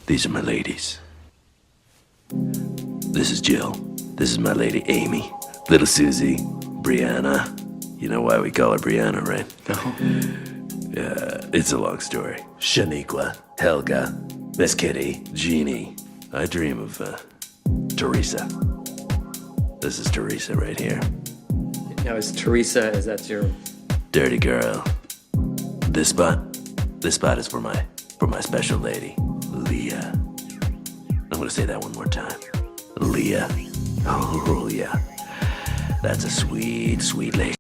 These are my ladies. This is Jill. This is my lady Amy. Little Susie. Brianna. You know why we call her Brianna, right? No. Yeah, it's a long story. Shaniqua. Helga. Miss Kitty. Jeannie. I dream of, Teresa. This is Teresa right here. Now is Teresa, is that your... Dirty girl. This spot is for my special lady, Leah. I'm gonna say that one more time. Leah. Oh, yeah. That's a sweet, sweet lady.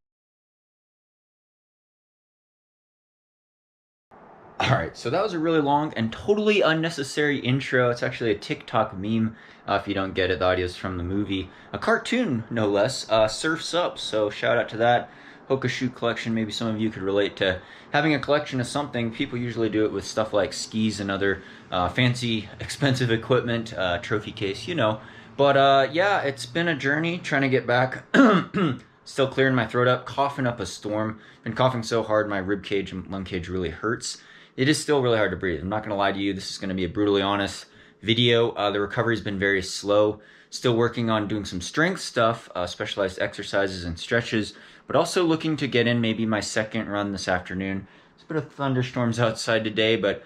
Alright, so that was a really long and totally unnecessary intro. It's actually a TikTok meme, if you don't get it. The audio's from the movie. A cartoon, no less. Surf's Up, so shout out to that. Hoka shoe collection. Maybe some of you could relate to having a collection of something. People usually do it with stuff like skis and other fancy, expensive equipment, trophy case, you know. But yeah, it's been a journey trying to get back. Still clearing my throat up, coughing up a storm. Been coughing so hard my rib cage and lung cage really hurts. It is still really hard to breathe. I'm not gonna lie to you, this is gonna be a brutally honest video. The recovery's been very slow. Still working on doing some strength stuff, specialized exercises and stretches, but also looking to get in maybe my second run this afternoon. There's a bit of thunderstorms outside today, but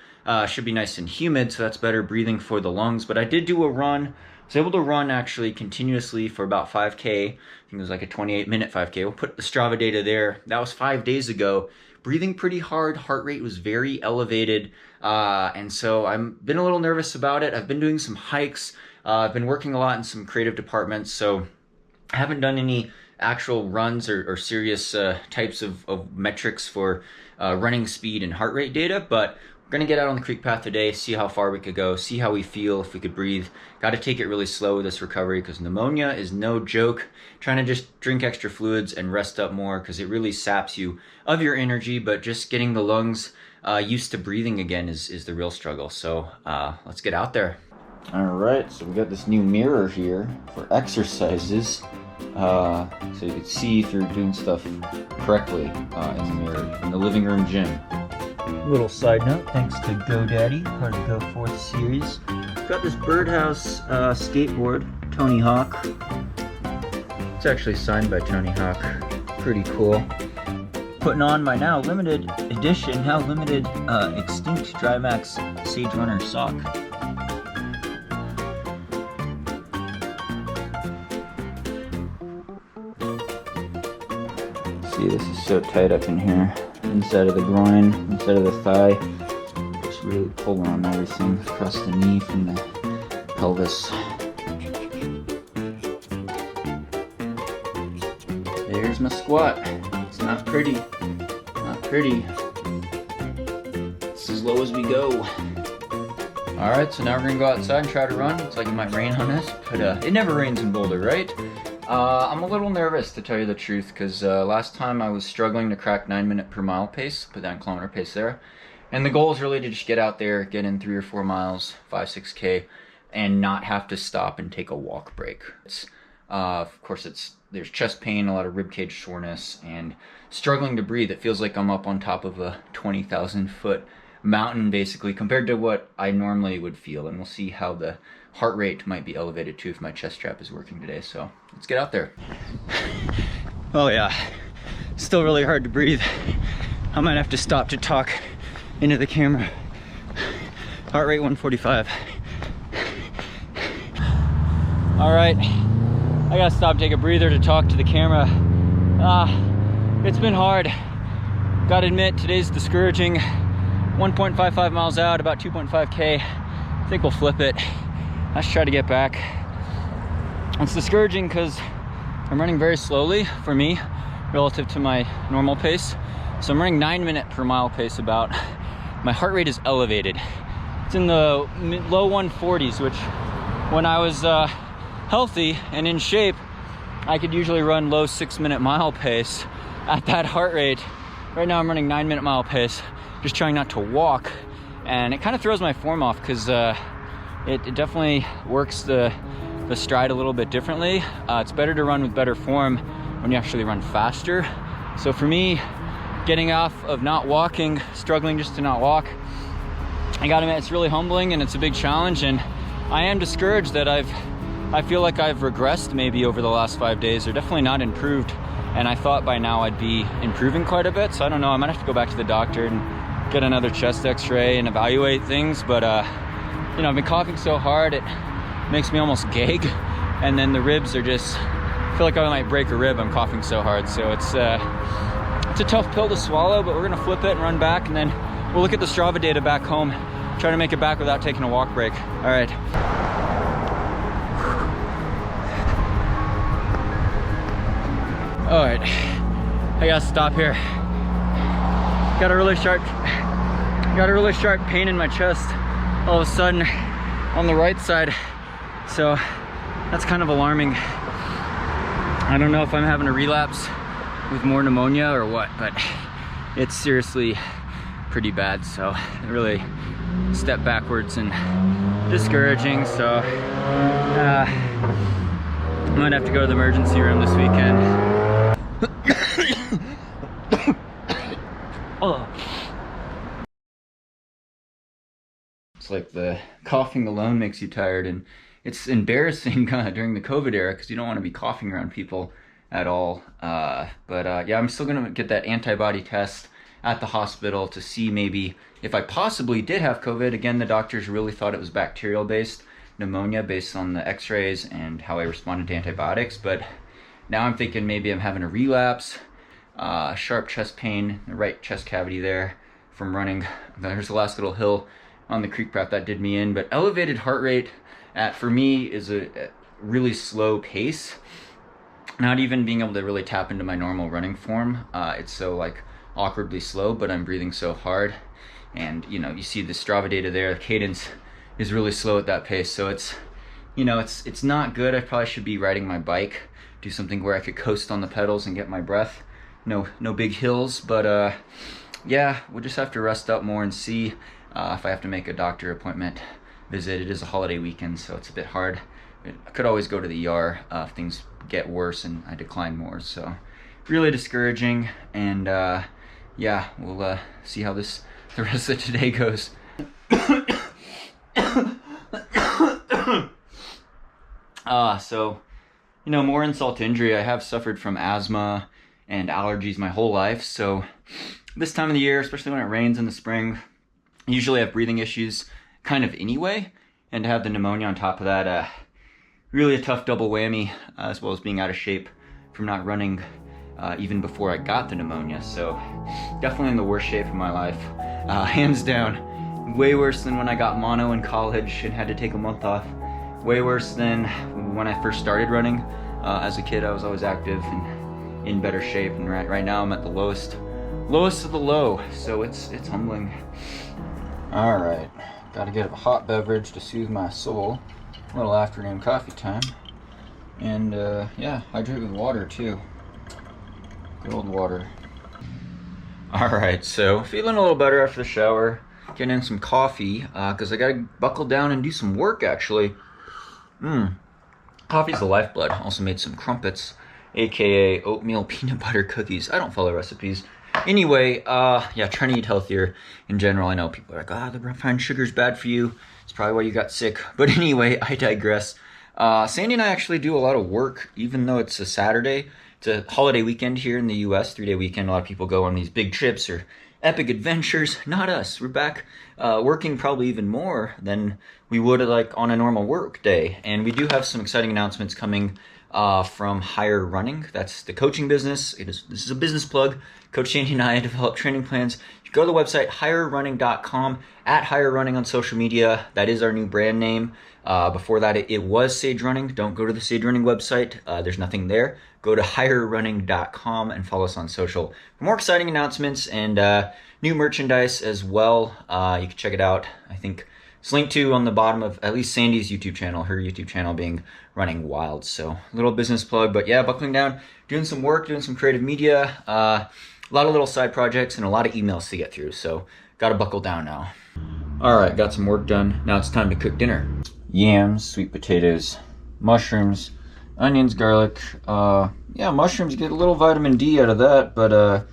should be nice and humid, so that's better breathing for the lungs. But I did do a run. I was able to run actually continuously for about 5K. I think it was like a 28-minute 5K. We'll put the Strava data there. That was 5 days ago. Breathing pretty hard, heart rate was very elevated, and so I've been a little nervous about it. I've been doing some hikes. I've been working a lot in some creative departments, so I haven't done any actual runs or serious types of metrics for running speed and heart rate data, but we're gonna get out on the creek path today, see how far we could go, see how we feel, if we could breathe. Got to take it really slow with this recovery because pneumonia is no joke. Trying to just drink extra fluids and rest up more because it really saps you of your energy, but just getting the lungs used to breathing again is the real struggle. So let's get out there. All right, so we got this new mirror here for exercises. So you can see if you're doing stuff correctly in the mirror in the living room gym. Little side note, thanks to GoDaddy, part of the Go Forth series. Got this birdhouse skateboard, Tony Hawk. It's actually signed by Tony Hawk. Pretty cool. Putting on my now limited edition, now limited extinct Drymax Sage Runner sock. See, this is so tight up in here. Inside of the groin, inside of the thigh. Just really pulling on everything across the knee from the pelvis. There's my squat. It's not pretty. Not pretty. It's as low as we go. Alright, so now we're gonna go outside and try to run. Looks like it might rain on us, but it never rains in Boulder, right? I'm a little nervous, to tell you the truth, because last time I was struggling to crack 9-minute per mile pace, put that in kilometer pace there, and the goal is really to just get out there, get in 3 or 4 miles, 5-6K, and not have to stop and take a walk break. It's, of course, there's chest pain, a lot of ribcage soreness, and struggling to breathe. It feels like I'm up on top of a 20,000 foot mountain, basically, compared to what I normally would feel, and we'll see how the heart rate might be elevated too if my chest strap is working today. So let's get out there. Oh yeah, still really hard to breathe. I might have to stop to talk into the camera. Heart rate 145. All right, I gotta stop and take a breather to talk to the camera. It's been hard. Gotta admit, today's discouraging. 1.55 miles out, about 2.5K. I think we'll flip it. Let's try to get back. It's discouraging because I'm running very slowly for me relative to my normal pace. So I'm running 9-minute per mile pace about. My heart rate is elevated. It's in the low 140s, which when I was healthy and in shape, I could usually run low 6-minute mile pace at that heart rate. Right now I'm running 9-minute mile pace, just trying not to walk. And it kind of throws my form off because it definitely works the stride a little bit differently. It's better to run with better form when you actually run faster. So for me, getting off of not walking, struggling just to not walk, I gotta admit, it's really humbling and it's a big challenge, and I am discouraged that I feel like I've regressed maybe over the last 5 days, or definitely not improved. And I thought by now I'd be improving quite a bit. So I don't know, I might have to go back to the doctor and get another chest x-ray and evaluate things. But you know, I've been coughing so hard, it makes me almost gag. And then the ribs are just, I feel like I might break a rib, I'm coughing so hard. So it's a tough pill to swallow, but we're gonna flip it and run back, and then we'll look at the Strava data back home, try to make it back without taking a walk break. All right. All right, I gotta stop here. Got a really sharp pain in my chest all of a sudden on the right side. So that's kind of alarming. I don't know if I'm having a relapse with more pneumonia or what, but it's seriously pretty bad. So really step backwards and discouraging. So I might have to go to the emergency room this weekend. Oh. It's like the coughing alone makes you tired, and it's embarrassing during the COVID era because you don't want to be coughing around people at all. Yeah, I'm still gonna get that antibody test at the hospital to see maybe if I possibly did have COVID. Again, the doctors really thought it was bacterial based pneumonia based on the x-rays and how I responded to antibiotics, but now I'm thinking maybe I'm having a relapse. Sharp chest pain in the right chest cavity there from running. There's the last little hill on the creek path that did me in, but elevated heart rate for me is a really slow pace. Not even being able to really tap into my normal running form. It's so like awkwardly slow, but I'm breathing so hard. And you know, you see the Strava data there, the cadence is really slow at that pace. So it's, you know, it's not good. I probably should be riding my bike, do something where I could coast on the pedals and get my breath. No big hills, but yeah, we'll just have to rest up more and see if I have to make a doctor appointment visit. It is a holiday weekend, so it's a bit hard. I could always go to the ER if things get worse and I decline more. So really discouraging, and yeah, we'll see how the rest of today goes. So, you know, more insult to injury. I have suffered from asthma and allergies my whole life. So this time of the year, especially when it rains in the spring, I usually have breathing issues kind of anyway. And to have the pneumonia on top of that, really a tough double whammy, as well as being out of shape from not running even before I got the pneumonia. So definitely in the worst shape of my life, hands down. Way worse than when I got mono in college and had to take a month off. Way worse than when I first started running. As a kid, I was always active and in better shape, and right now I'm at the lowest of the low. So it's humbling. All right, gotta get a hot beverage to soothe my soul. A little afternoon coffee time, and yeah, hydrate with water too. Good old water. All right, so feeling a little better after the shower, getting in some coffee because I gotta buckle down and do some work actually. Coffee's the lifeblood. Also made some crumpets, aka oatmeal peanut butter cookies. I don't follow recipes. Anyway, yeah, trying to eat healthier in general. I know people are like, the refined sugar's bad for you. It's probably why you got sick. But anyway, I digress. Sandy and I actually do a lot of work, even though it's a Saturday. It's a holiday weekend here in the US, 3-day weekend. A lot of people go on these big trips or epic adventures. Not us. We're back working probably even more than we would like on a normal work day. And we do have some exciting announcements coming from Higher Running. That's the coaching business. This is a business plug. Coach Sandy and I develop training plans. You go to the website higherrunning.com, at Higher Running on social media. That is our new brand name. Before that, it was Sage Running. Don't go to the Sage Running website. There's nothing there. Go to higherrunning.com and follow us on social for more exciting announcements and new merchandise as well. You can check it out. I think it's linked to on the bottom of at least Sandy's YouTube channel, her YouTube channel being Running Wild. So a little business plug, but yeah, buckling down, doing some work, doing some creative media, a lot of little side projects and a lot of emails to get through. So got to buckle down now. All right, got some work done. Now it's time to cook dinner. Yams, sweet potatoes, mushrooms, onions, garlic. Yeah, mushrooms, get a little vitamin D out of that, but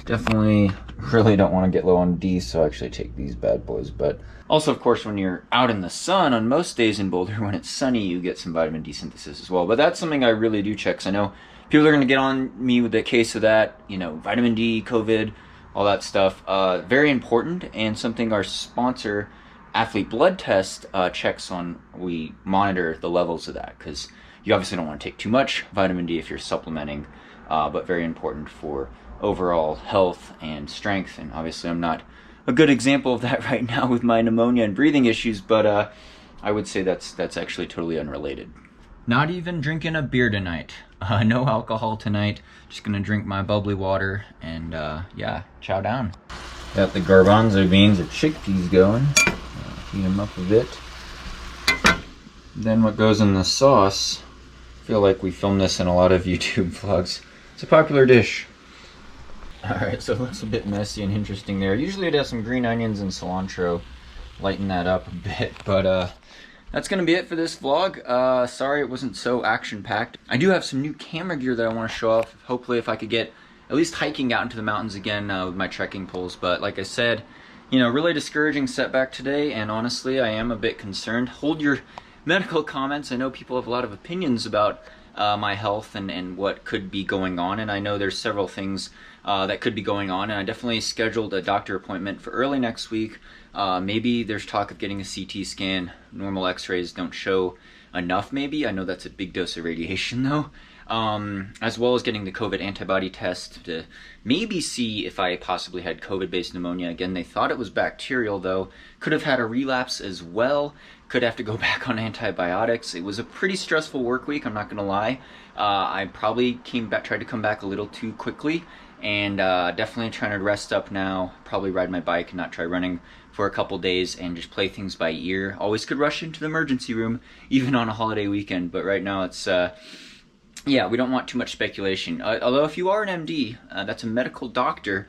definitely really don't want to get low on D, so I actually take these bad boys. But also, of course, when you're out in the sun on most days in Boulder, when it's sunny, you get some vitamin D synthesis as well. But that's something I really do check, because I know people are going to get on me with the case of that, you know, vitamin D, COVID, all that stuff. Very important, and something our sponsor, Athlete Blood Test, checks on. We monitor the levels of that, because you obviously don't want to take too much vitamin D if you're supplementing, but very important for overall health and strength. And obviously I'm not a good example of that right now with my pneumonia and breathing issues, but I would say that's actually totally unrelated. Not even drinking a beer tonight. No alcohol tonight. Just gonna drink my bubbly water and yeah, chow down. Got the garbanzo beans or chickpeas going. Heat them up a bit. Then what goes in the sauce, I feel like we film this in a lot of YouTube vlogs. It's a popular dish. Alright, so it looks a bit messy and interesting there. Usually I'd have some green onions and cilantro, lighten that up a bit, but that's gonna be it for this vlog. Sorry it wasn't so action-packed. I do have some new camera gear that I want to show off. Hopefully if I could get at least hiking out into the mountains again with my trekking poles. But like I said, you know, really discouraging setback today, and honestly I am a bit concerned. Hold your medical comments. I know people have a lot of opinions about my health and what could be going on, and I know there's several things that could be going on, and I definitely scheduled a doctor appointment for early next week. Maybe there's talk of getting a CT scan. Normal x-rays don't show enough maybe. I know that's a big dose of radiation though. As well as getting the COVID antibody test to maybe see if I possibly had COVID-based pneumonia. Again, they thought it was bacterial though. Could have had a relapse as well. Could have to go back on antibiotics. It was a pretty stressful work week, I'm not gonna lie. I probably tried to come back a little too quickly, and definitely trying to rest up now. Probably ride my bike and not try running for a couple days and just play things by ear. Always could rush into the emergency room, even on a holiday weekend, but right now it's yeah, we don't want too much speculation. Although if you are an MD, that's a medical doctor,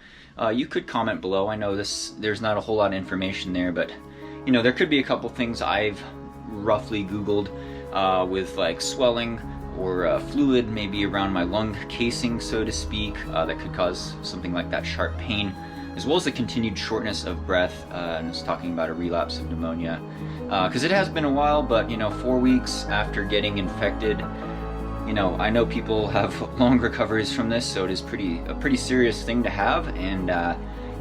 you could comment below. I know there's not a whole lot of information there, but you know, there could be a couple things I've roughly Googled with like swelling or fluid maybe around my lung casing, so to speak, that could cause something like that sharp pain, as well as the continued shortness of breath, and it's talking about a relapse of pneumonia. Because it has been a while, but you know, 4 weeks after getting infected, you know, I know people have long recoveries from this, so it is a pretty serious thing to have, and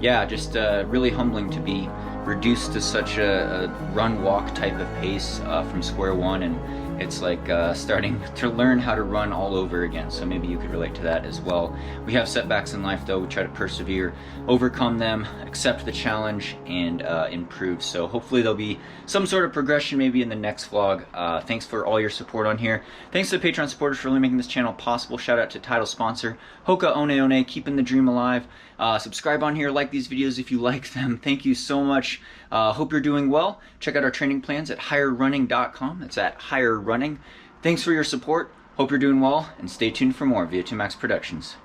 yeah, just really humbling to be reduced to such a run-walk type of pace from square one, and it's like starting to learn how to run all over again. So maybe you could relate to that as well. We have setbacks in life though. We try to persevere, overcome them, accept the challenge, and improve. So hopefully there'll be some sort of progression maybe in the next vlog. Thanks for all your support on here. Thanks to the Patreon supporters for really making this channel possible. Shout out to title sponsor Hoka One One, keeping the dream alive. Subscribe on here, like these videos if you like them. Thank you so much. Hope you're doing well. Check out our training plans at higherrunning.com. That's at Higher Running. Thanks for your support. Hope you're doing well, and stay tuned for more VO2 Max Productions.